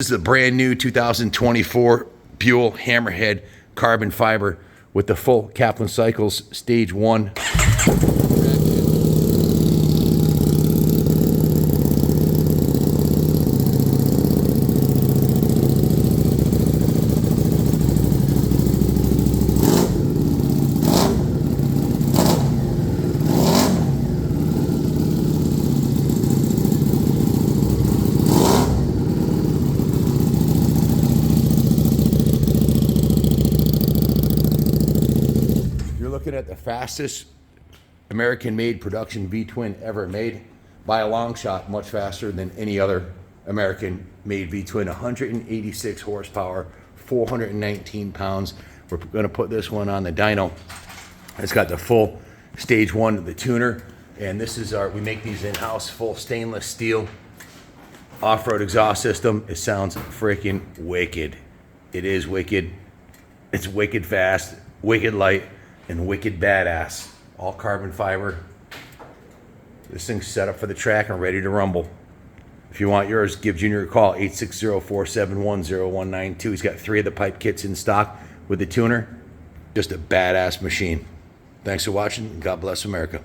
This is a brand new 2024 Buell Hammerhead carbon fiber with the full Kaplan Cycles Stage 1. You're looking at the fastest American-made production V-twin ever made by a long shot, much faster than any other American-made V-twin. 186 horsepower, 419 pounds. We're going to put this one on the dyno. It's got the full Stage 1, the tuner, and this is we make these in-house, full stainless steel off-road exhaust system. It sounds freaking wicked. It is wicked. It's wicked fast, wicked light, and wicked badass. All carbon fiber. This thing's set up for the track and ready to rumble. If you want yours, give Junior a call, 860-471-0192. He's got 3 of the pipe kits in stock with the tuner. Just a badass machine. Thanks for watching, and God bless America.